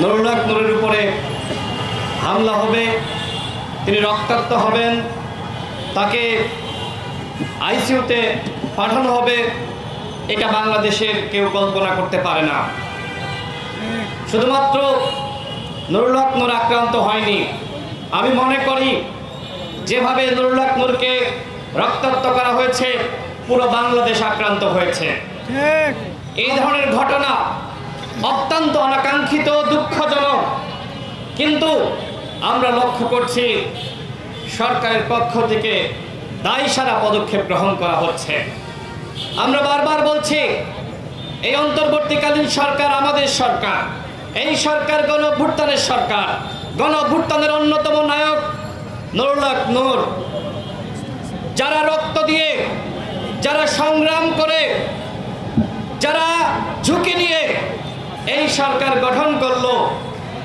নুরুল হক নূরের উপরে হামলা হবে, তিনি রক্তাক্ত হবেন, তাকে আইসিইউতে পাঠানো হবে, এটা বাংলাদেশের কেউ কল্পনা করতে পারে না। শুধুমাত্র নুরুল হক নূর আক্রান্ত হয়নি, আমি মনে করি যেভাবে নুরুল হক নূরকে রক্তাক্ত করা হয়েছে পুরো বাংলাদেশ আক্রান্ত হয়েছে। এই ধরনের ঘটনা অত্যন্ত অনাকাঙ্ক্ষিত, দুঃখজনক, কিন্তু আমরা লক্ষ্য করছি সরকারের পক্ষ থেকে দায়সারা পদক্ষেপ গ্রহণ করা হচ্ছে। আমরা বারবার বলছি এই অন্তর্বর্তীকালীন সরকার আমাদের সরকার, এই সরকার গণঅভ্যুত্থানের সরকার। গণঅভ্যুত্থানের অন্যতম নায়ক নুরুল হক নূর, যারা রক্ত দিয়ে, যারা সংগ্রাম করে, যারা ঝুঁকি নিয়ে এই সরকার গঠন করলো,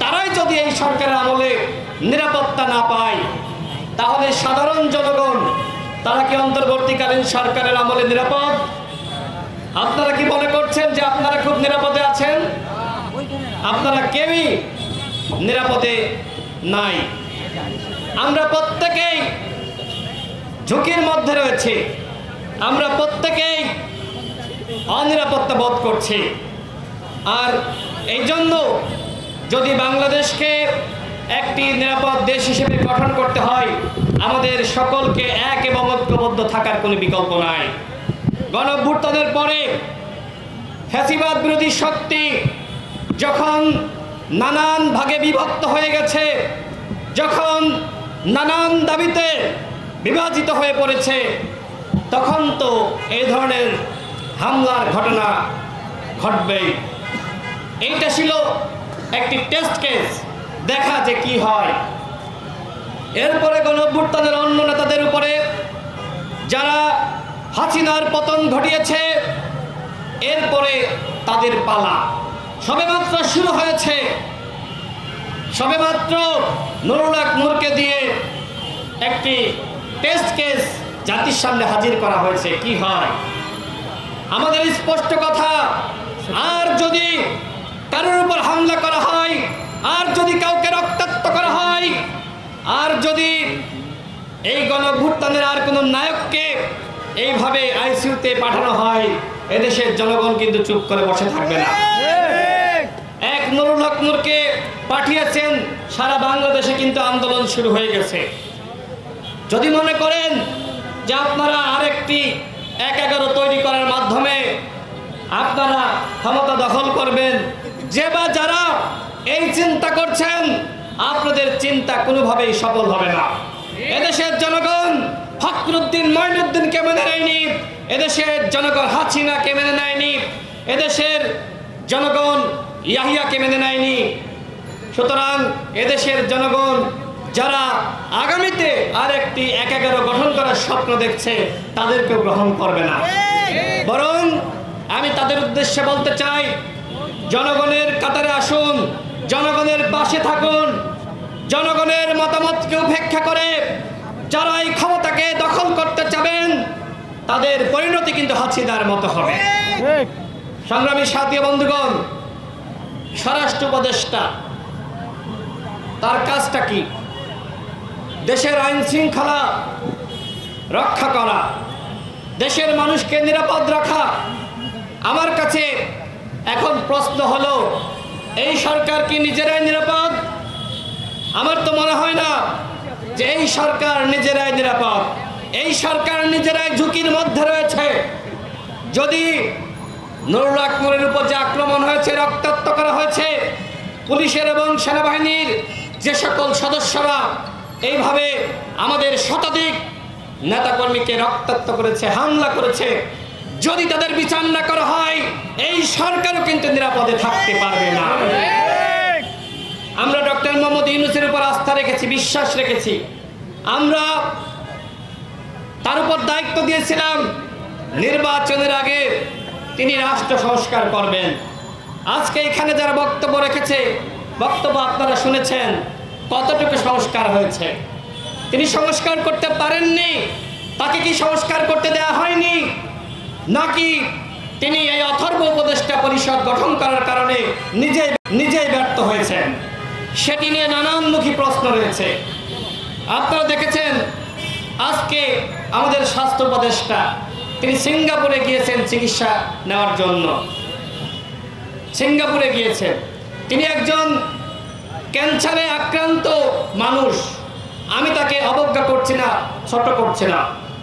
তারাই যদি এই সরকারের আমলে নিরাপত্তা না পায়, তাহলে সাধারণ জনগণ তারা কি অন্তর্বর্তীকালীন সরকারের আমলে নিরাপদ? আপনারা কি মনে করছেন যে আপনারা খুব নিরাপদে আছেন? আপনারা কেউই নিরাপদে নাই। আমরা প্রত্যেকেই ঝুঁকির মধ্যে রয়েছি, আমরা প্রত্যেকেই অনিরাপত্তা বোধ করছি। আর এই জন্য যদি বাংলাদেশকে একটি নিরাপদ দেশ হিসেবে গঠন করতে হয়, আমাদের সকলকে এক এবং ঐক্যবদ্ধ থাকার কোনো বিকল্প নাই। গণঅভ্যুত্থানের পরে ফ্যাসিবাদ বিরোধী শক্তি যখন নানান ভাগে বিভক্ত হয়ে গেছে, যখন নানান দাবিতে বিভাজিত হয়ে পড়েছে, তখন তো এই ধরনের হামলার ঘটনা ঘটবেই। এইটা ছিল একটি টেস্ট কেস, দেখা যে কি হয়। এরপরে গণঅভ্যুত্থানের অন্য নেতাদের উপরে, যারা হাসিনার পতন ঘটিয়েছে, এরপরে তাদের পালা সবেমাত্র শুরু হয়েছে। সবেমাত্র নুরুল হক নূরকে দিয়ে একটি টেস্ট কেস জাতির সামনে হাজির করা হয়েছে, কি হয়। আমাদের স্পষ্ট কথা, আর যদি কারোর উপর হামলা করা হয়, আর যদি কাউকে রক্তাক্ত করা হয়, আর যদি এই গণঅভ্যুত্থানের আর কোনো নায়ককে এইভাবে আইসিইউতে পাঠানো হয়, এদেশের জনগণ কিন্তু চুপ করে বসে থাকবে না। এক নুরুল হক নূরকে পাঠিয়েছেন, সারা বাংলাদেশে কিন্তু আন্দোলন শুরু হয়ে গেছে। যদি মনে করেন যে আপনারা আরেকটি ১-১১ তৈরি করার মাধ্যমে আপনারা ক্ষমতা দখল করবেন, যে বা যারা এই চিন্তা করছেন, আপনাদের চিন্তা কোনোভাবেই সফল হবে না। এদেশের জনগণ ফখরুদ্দিন মঈনুদ্দিনকে মেনে নেয়নি, এদেশের জনগণ হাসিনাকে মেনে নেয়নি, এদেশের জনগণ ইয়াহিয়াকে মেনে নেয়নি। সুতরাং এদেশের জনগণ যারা আগামীতে আরেকটি ১-১১ গঠন করার স্বপ্ন দেখছে, তাদেরকেও গ্রহণ করবে না। বরং আমি তাদের উদ্দেশ্যে বলতে চাই, জনগণের কাতারে আসুন, জনগণের পাশে থাকুন, জনগণের মতামতকে উপেক্ষা করে যারা এই ক্ষমতাকে দখল করতে চাবেন, তাদের পরিণতি কিন্তু হাসিনার মতো হবে। সংগ্রামী সাথী বন্ধুগণ, স্বরাষ্ট্র উপদেষ্টা তার কাজটা কি? দেশের আইন শৃঙ্খলা রক্ষা করা, দেশের মানুষকে নিরাপদ রাখা। আমার কাছে এখন প্রশ্ন হলো, এই সরকার কি নিজেরাই নিরাপদ? আমার তো মনে হয় না যে এই সরকার নিজেরাই নিরাপদ। এই সরকার নিজেরাই ঝুঁকির মধ্যে রয়েছে। যদি নুরুল হক নূরের উপর যে আক্রমণ হয়েছে, রক্তাক্ত করা হয়েছে, পুলিশের এবং সেনাবাহিনীর যে সকল সদস্যরা এইভাবে আমাদের শতাধিক নেতাকর্মীকে রক্তাক্ত করেছে, হামলা করেছে, যদি তাদের বিচার না করা হয়, এই সরকারও কিন্তু নিরাপদে থাকতে পারবে না। আমরা ডক্টর মোহাম্মদ ইউনূসের উপর আস্থা রেখেছি, বিশ্বাস রেখেছি। আমরা তার উপর দায়িত্ব দিয়েছিলাম নির্বাচনের আগে তিনি রাষ্ট্র সংস্কার করবেন। আজকে এখানে যারা বক্তব্য রেখেছে, বক্তব্য আপনারা শুনেছেন, কতটুকু সংস্কার হয়েছে? তিনি সংস্কার করতে পারেননি। তাকে কি সংস্কার করতে দেওয়া হয়নি? নাকি তিনি এই অথর্ব উপদেষ্টা পরিষদ গঠন করার কারণে নিজেই ব্যর্থ হয়েছেন। সেটি নিয়ে নানানমুখী প্রশ্ন রয়েছে। আপনারা দেখেছেন আজকে আমাদের স্বাস্থ্য উপদেষ্টা তিনি সিঙ্গাপুরে গিয়েছেন চিকিৎসা নেওয়ার জন্য। সিঙ্গাপুরে গিয়েছেন, তিনি একজন ক্যান্সারে আক্রান্ত মানুষ। আমি তাকে অবজ্ঞা করছি না, ছোট করছি না।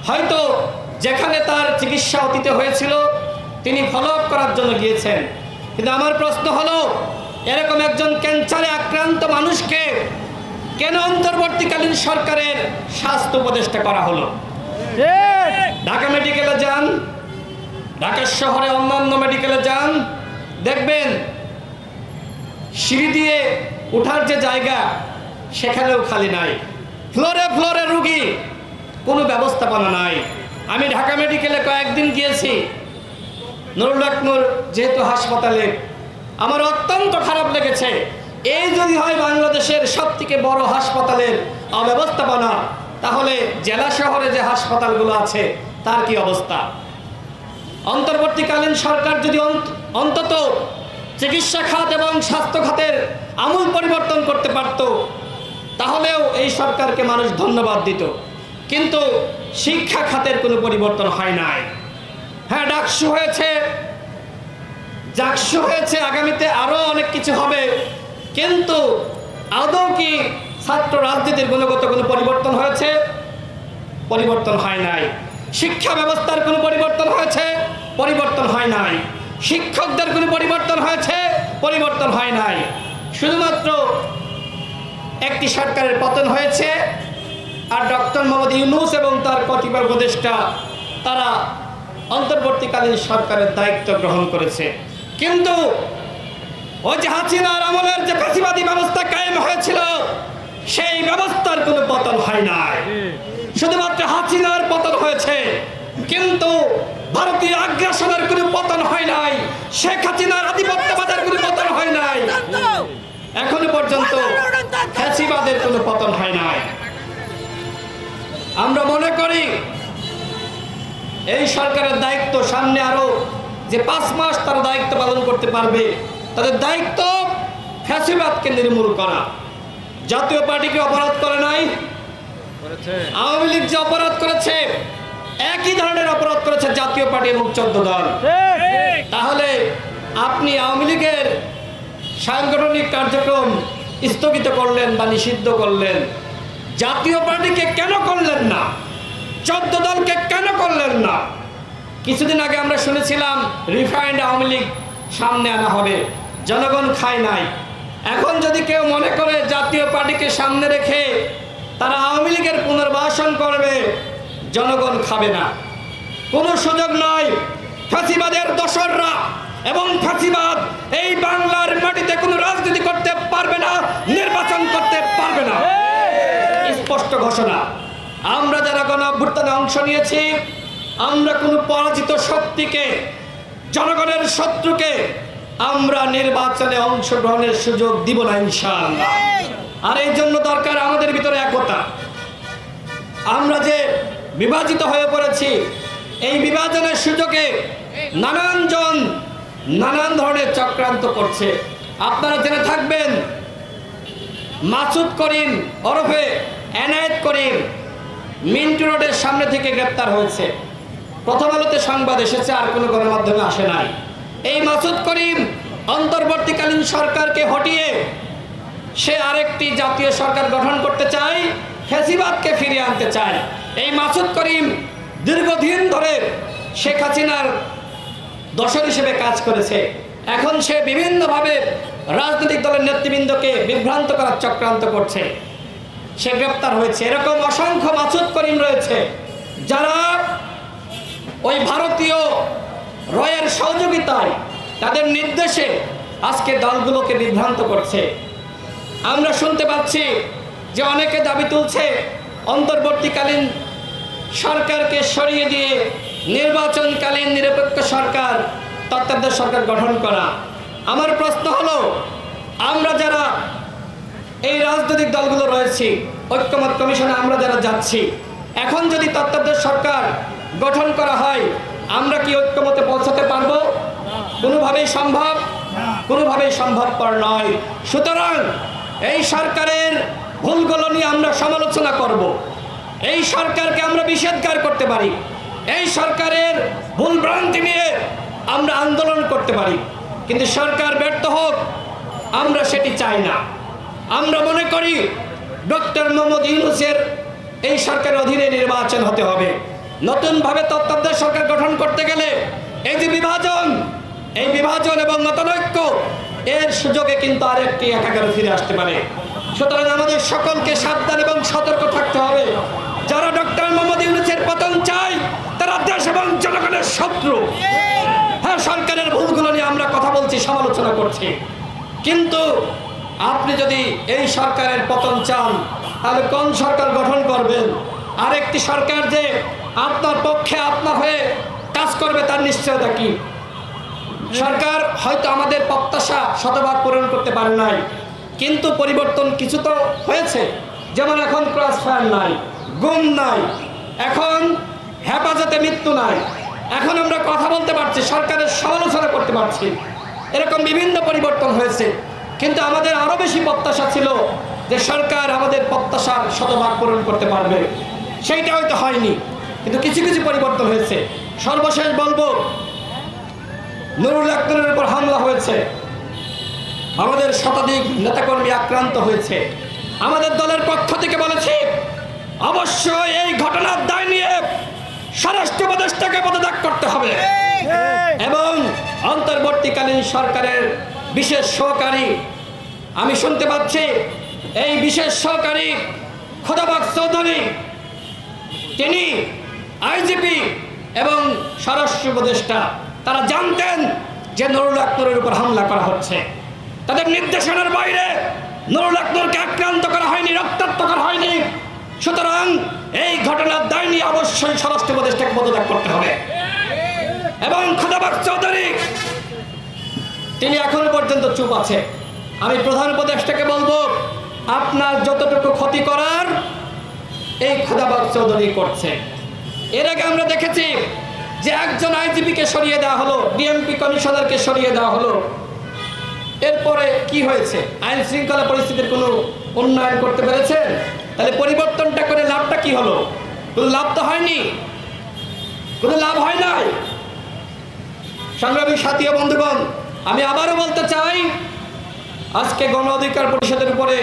হয়তো যেখানে তার চিকিৎসা অতীতে হয়েছিল তিনি ফলো আপ করার জন্য গিয়েছেন, কিন্তু আমার প্রশ্ন হলো এরকম একজন ক্যান্সারে আক্রান্ত মানুষকে কেন অন্তর্বর্তীকালীন সরকারের স্বাস্থ্য উপদেষ্টা করা হলো? ঢাকা মেডিকেলে যান, ঢাকা শহরে অন্যান্য মেডিকেলে যান, দেখবেন সিঁড়ি দিয়ে ওঠার যে জায়গা সেখানেও খালি নাই, ফ্লোরে ফ্লোরে রুগী, কোনো ব্যবস্থাপনা নাই। আমি ঢাকা মেডিকেলে কয়েকদিন গিয়েছি, নুরুল হক নূর যেহেতু হাসপাতালে, আমার অত্যন্ত খারাপ লেগেছে। এই যদি হয় বাংলাদেশের সবথেকে বড় হাসপাতালের অব্যবস্থাপনা, তাহলে জেলা শহরে যে হাসপাতালগুলো আছে তার কি অবস্থা? অন্তর্বর্তীকালীন সরকার যদি অন্তত চিকিৎসা খাত এবং স্বাস্থ্য খাতের আমূল পরিবর্তন করতে পারত, তাহলেও এই সরকারকে মানুষ ধন্যবাদ দিত। কিন্তু শিক্ষা খাতের কোনো পরিবর্তন হয় নাই। হ্যাঁ, ডাকসু হয়েছে, জাকসু হয়েছে, আগামীতে আরো অনেক কিছু হবে, কিন্তু আদৌ কি ছাত্র রাজনীতির গুণগত কোনো পরিবর্তন হয়েছে? পরিবর্তন হয় নাই। শিক্ষা ব্যবস্থার কোনো পরিবর্তন হয়েছে? পরিবর্তন হয় নাই। শিক্ষকদের কোনো পরিবর্তন হয়েছে? পরিবর্তন হয় নাই। শুধুমাত্র একটি সরকারের পতন হয়েছে, আর ডক্টর মোহাম্মদ ইউনূস এবং তার কতিপয় উপদেষ্টা তারা অন্তর্বর্তীকালীন সরকারের দায়িত্ব গ্রহণ করেছে। কিন্তু ওই যে হাসিনার আমলের যে ফ্যাসিবাদী ব্যবস্থা কায়েম হয়েছিল, সেই ব্যবস্থার কোনো পতন হয় নাই। শুধুমাত্র হাসিনার পতন হয়েছে, কিন্তু ভারতীয় আগ্রাসনের কোনো পতন হয় নাই, শেখ হাসিনার আধিপত্যবাদের কোনো পতন হয় নাই, এখনো পর্যন্ত ফ্যাসিবাদের কোনো পতন হয় নাই। আমরা মনে করি এই সরকারের দায়িত্ব সামনে আরো যে 5 মাস তারা দায়িত্ব পালন করতে পারবে, তাদের দায়িত্ব ফ্যাসিবাদকে নির্মূল করা। জাতীয় পার্টিকে অপরাধ করে নাই, আওয়ামী লীগ যে অপরাধ করেছে একই ধরনের অপরাধ করেছে জাতীয় পার্টি এবং 14 দল। তাহলে আপনি আওয়ামী লীগের সাংগঠনিক কার্যক্রম স্থগিত করলেন বা নিষিদ্ধ করলেন, জাতীয় পার্টিকে কেন করলেন না? 14 দলকে কেন করলেন না? কিছুদিন আগে আমরা শুনেছিলাম রিফাইন্ড আওয়ামী লীগ সামনে আনা হবে, জনগণ খায় নাই। এখন যদি কেউ মনে করে জাতীয় পার্টিকে সামনে রেখে তারা আওয়ামী লীগের পুনর্বাসন করবে, জনগণ খাবে না, কোনো সুযোগ নয়। ফ্যাসিবাদের দোসররা এবং ফ্যাসিবাদ এই বাংলার মাটিতে কোনো রাজনীতি করতে পারবে না, নির্বাচন করতে পারবে না, স্পষ্ট ঘোষণা। আমরা যারা গণ অভ্যুত্থানে অংশ নিয়েছি, আমরা কোনো পরাজিত শক্তিকে, জনগণের শত্রুকে আমরা নির্বাচনে অংশগ্রহণের সুযোগ দিব না ইনশাআল্লাহ। আর এই জন্য দরকার আমাদের ভিতরে একতা। আমরা যে বিভাজিত হয়ে পড়েছি, এই বিভাজনের সুযোগে নানান জন নানান ধরনের চক্রান্ত করছে। আপনারা জেনে থাকবেন মাসুদ করিম ওরফে এনায়েত করিম মিন্টু রোডের সামনে থেকে গ্রেপ্তার হয়েছে। প্রথম আলোতে সংবাদ এসেছে, আর কোনো গণমাধ্যমে আসে নাই। এই মাসুদ করিম অন্তর্বর্তীকালীন সরকারকে হটিয়ে সে আরেকটি জাতীয় সরকার গঠন করতে চায়, ফ্যাসিবাদকে ফিরিয়ে আনতে চায়। এই মাসুদ করিম দীর্ঘদিন ধরে শেখ হাসিনার দোসর হিসেবে কাজ করেছে। এখন সে বিভিন্নভাবে রাজনৈতিক দলের নেতৃবৃন্দকে বিভ্রান্ত করার চক্রান্ত করছে, সে গ্রেপ্তার হয়েছে। এরকম অসংখ্য মাসুদ করিম রয়েছে যারা ওই ভারতীয় রয়ের সহযোগিতায়, তাদের নির্দেশে আজকে দলগুলোকে বিভ্রান্ত করছে। আমরা শুনতে পাচ্ছি যে অনেকে দাবি তুলছে অন্তর্বর্তীকালীন সরকারকে সরিয়ে দিয়ে নির্বাচনকালীন নিরপেক্ষ সরকার, তত্ত্বাবধায়ক সরকার গঠন করা। আমার প্রশ্ন হলো, আমরা যারা এই রাজনৈতিক দলগুলো রয়েছি, ঐক্যমত কমিশনে আমরা যারা যাচ্ছি, এখন যদি তত্ত্বাবধায়ক সরকার গঠন করা হয়, আমরা কি ঐক্যমতে পৌঁছাতে পারবো? কোনোভাবেই সম্ভবপর নয়। সুতরাং এই সরকারের ভুলগুলো নিয়ে আমরা সমালোচনা করব। এই সরকারকে আমরা নিষেধ করতে পারি, এই সরকারের ভুল ভ্রান্তি নিয়ে আমরা আন্দোলন করতে পারি, কিন্তু সরকার ব্যর্থ হোক আমরা সেটি চাই না। আমরা মনে করি ডক্টর মোহাম্মদ ইউনূসের এই সরকারের অধীনে নির্বাচন হতে হবে। নতুনভাবে তত্ত্বাবধায়ক সরকার গঠন করতে গেলে এই যে এই বিভাজন এবং মতানৈক্য, এর সুযোগে কিন্তু আরেকটি একাগারে ফিরে আসতে পারে। সুতরাং আমাদের সকলকে সাবধান এবং সতর্ক থাকতে হবে। যারা ডক্টর মোহাম্মদ ইউনূসের পতন চায় তারা দেশ এবং জনগণের শত্রু। হ্যাঁ, সরকারের ভুলগুলো নিয়ে আমরা কথা বলছি, সমালোচনা করছি, কিন্তু আপনি যদি এই সরকারের পতন চান তাহলে কোন সরকার গঠন করবেন? আরেকটি সরকার যে আপনার পক্ষে আপনার হয়ে কাজ করবে তার নিশ্চয়তা কি? সরকার হয়তো আমাদের প্রত্যাশা শতভাগ পূরণ করতে পারে নাই, কিন্তু পরিবর্তন কিছু তো হয়েছে। যেমন এখন ক্রস ফায়ার নাই, গুম নাই, এখন হেফাজতে মৃত্যু নাই, এখন আমরা কথা বলতে পারছি, সরকারের সমালোচনা করতে পারছি। এরকম বিভিন্ন পরিবর্তন হয়েছে, কিন্তু আমাদের আরো বেশি প্রত্যাশা ছিল যে সরকার আমাদের প্রত্যাশার শতভাগ পূরণ করতে পারবে। সেইটা হয়তো হয়নি, কিন্তু কিছু কিছু পরিবর্তন হয়েছে। সর্বশেষ বলবো, নুরুল আক্তারের উপর হামলা হয়েছে, আমাদের শতাধিক নেতাকর্মী আক্রান্ত হয়েছে। আমাদের দলের পক্ষ থেকে বলেছি অবশ্যই এই ঘটনার দায় নিয়ে স্বরাষ্ট্র উপদেষ্টাকে পদত্যাগ করতে হবে এবং অন্তর্বর্তীকালীন সরকারের বিশেষ সহকারী, আমি শুনতে পাচ্ছি এই বিশেষ সহকারী খোদাবক্স চৌধুরী, তিনি আইজিপি এবং স্বরাষ্ট্র উপদেষ্টা, তারা জানতেন যে নুরুল আক্তারের উপর হামলা করা হচ্ছে। তাদের নির্দেশনার বাইরে নুরুল আক্তারকে আক্রান্ত করা হয়নি, রক্তাক্ত করা হয়নি। সুতরাং এই ঘটনার দায় নিয়ে অবশ্যই স্বরাষ্ট্র উপদেষ্টাকে পদত্যাগ করতে হবে। এবং খোদাবক্স চৌধুরী তিনি এখনো পর্যন্ত চুপ আছে। আমি প্রধান উপদেষ্টাকে বলবো, আপনার যতটুকু ক্ষতি করার এই খোদাবক্স চৌধুরী করছে। এর আগে আমরা দেখেছি যে একজন আইজিপিকে সরিয়ে দেওয়া হলো, ডিএমপি কমিশনারকে সরিয়ে দেওয়া হলো। এরপরে কি হয়েছে? আইন শৃঙ্খলা পরিস্থিতির কোনো উন্নয়ন করতে পেরেছেন? তাহলে পরিবর্তনটা করে লাভটা কি হলো? কোনো লাভ তো হয়নি, কোনো লাভ হয় নাই। সংগ্রামী সাথী ও বন্ধুগণ, আমি আবারও বলতে চাই, আজকে গণ অধিকার পরিষদের উপরে